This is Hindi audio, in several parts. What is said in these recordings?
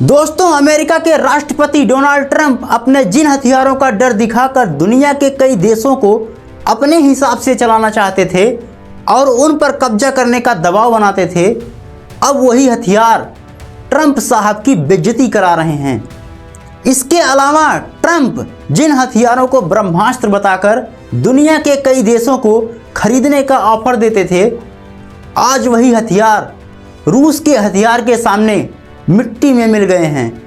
दोस्तों, अमेरिका के राष्ट्रपति डोनाल्ड ट्रंप अपने जिन हथियारों का डर दिखाकर दुनिया के कई देशों को अपने हिसाब से चलाना चाहते थे और उन पर कब्जा करने का दबाव बनाते थे, अब वही हथियार ट्रंप साहब की बेइज्जती करा रहे हैं। इसके अलावा ट्रंप जिन हथियारों को ब्रह्मास्त्र बताकर दुनिया के कई देशों को खरीदने का ऑफर देते थे, आज वही हथियार रूस के हथियार के सामने मिट्टी में मिल गए हैं।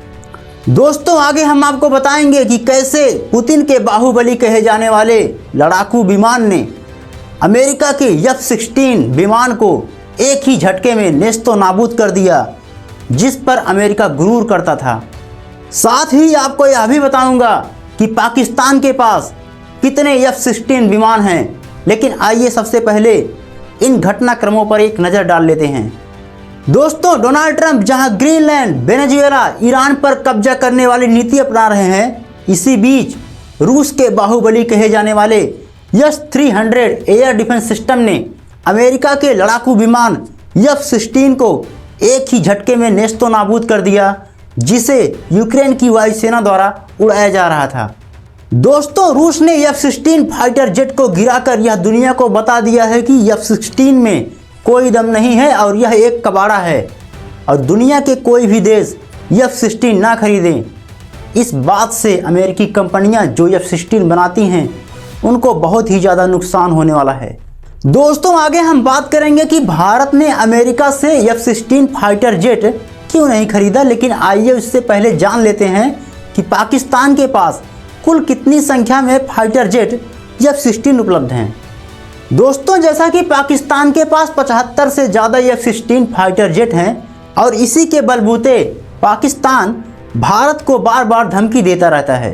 दोस्तों, आगे हम आपको बताएंगे कि कैसे पुतिन के बाहुबली कहे जाने वाले लड़ाकू विमान ने अमेरिका के F-16 विमान को एक ही झटके में नेस्तो नाबूद कर दिया, जिस पर अमेरिका गुरूर करता था। साथ ही आपको यह भी बताऊंगा कि पाकिस्तान के पास कितने F-16 विमान हैं। लेकिन आइए सबसे पहले इन घटनाक्रमों पर एक नज़र डाल लेते हैं। दोस्तों, डोनाल्ड ट्रंप जहां ग्रीनलैंड, वेनेजुएला, ईरान पर कब्जा करने वाली नीति अपना रहे हैं, इसी बीच रूस के बाहुबली कहे जाने वाले S-300 एयर डिफेंस सिस्टम ने अमेरिका के लड़ाकू विमान F-16 को एक ही झटके में नेस्तो नाबूद कर दिया, जिसे यूक्रेन की वायुसेना द्वारा उड़ाया जा रहा था। दोस्तों, रूस ने F-16 फाइटर जेट को गिराकर यह दुनिया को बता दिया है कि F-16 में कोई दम नहीं है और यह एक कबाड़ा है और दुनिया के कोई भी देश F-16 ना खरीदें। इस बात से अमेरिकी कंपनियां जो F-16 बनाती हैं उनको बहुत ही ज़्यादा नुकसान होने वाला है। दोस्तों, आगे हम बात करेंगे कि भारत ने अमेरिका से F-16 फाइटर जेट क्यों नहीं खरीदा। लेकिन आइए उससे पहले जान लेते हैं कि पाकिस्तान के पास कुल कितनी संख्या में फाइटर जेट F-16 उपलब्ध हैं। दोस्तों, जैसा कि पाकिस्तान के पास 75 से ज़्यादा F-16 फाइटर जेट हैं और इसी के बलबूते पाकिस्तान भारत को बार बार धमकी देता रहता है।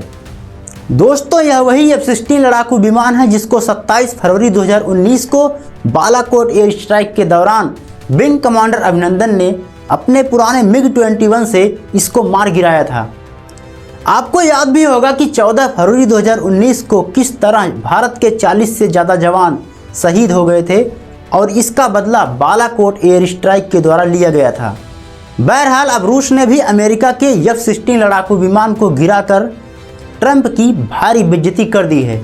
दोस्तों, यह वही F-16 लड़ाकू विमान है जिसको 27 फरवरी 2019 को बालाकोट एयर स्ट्राइक के दौरान विंग कमांडर अभिनंदन ने अपने पुराने MiG-21 से इसको मार गिराया था। आपको याद भी होगा कि 14 फरवरी 2019 को किस तरह भारत के 40 से ज़्यादा जवान शहीद हो गए थे और इसका बदला बालाकोट एयर स्ट्राइक के द्वारा लिया गया था। बहरहाल, अब रूस ने भी अमेरिका के F-16 लड़ाकू विमान को गिराकर ट्रंप की भारी बेइज्जती कर दी है।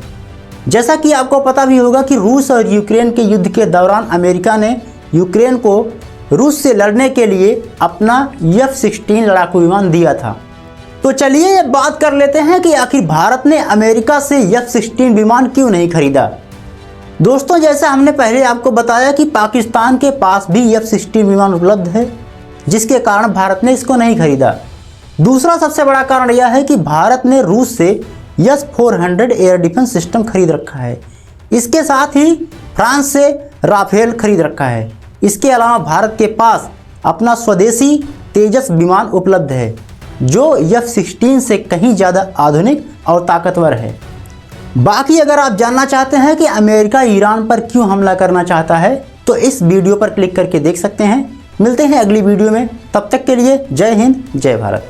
जैसा कि आपको पता भी होगा कि रूस और यूक्रेन के युद्ध के दौरान अमेरिका ने यूक्रेन को रूस से लड़ने के लिए अपना F-16 लड़ाकू विमान दिया था। तो चलिए ये बात कर लेते हैं कि आखिर भारत ने अमेरिका से F-16 विमान क्यों नहीं खरीदा। दोस्तों, जैसे हमने पहले आपको बताया कि पाकिस्तान के पास भी F-16 विमान उपलब्ध है, जिसके कारण भारत ने इसको नहीं खरीदा। दूसरा सबसे बड़ा कारण यह है कि भारत ने रूस से S-400 एयर डिफेंस सिस्टम खरीद रखा है। इसके साथ ही फ्रांस से राफेल खरीद रखा है। इसके अलावा भारत के पास अपना स्वदेशी तेजस विमान उपलब्ध है, जो F-16 से कहीं ज़्यादा आधुनिक और ताकतवर है। बाकी अगर आप जानना चाहते हैं कि अमेरिका ईरान पर क्यों हमला करना चाहता है, तो इस वीडियो पर क्लिक करके देख सकते हैं। मिलते हैं अगली वीडियो में, तब तक के लिए जय हिंद, जय भारत।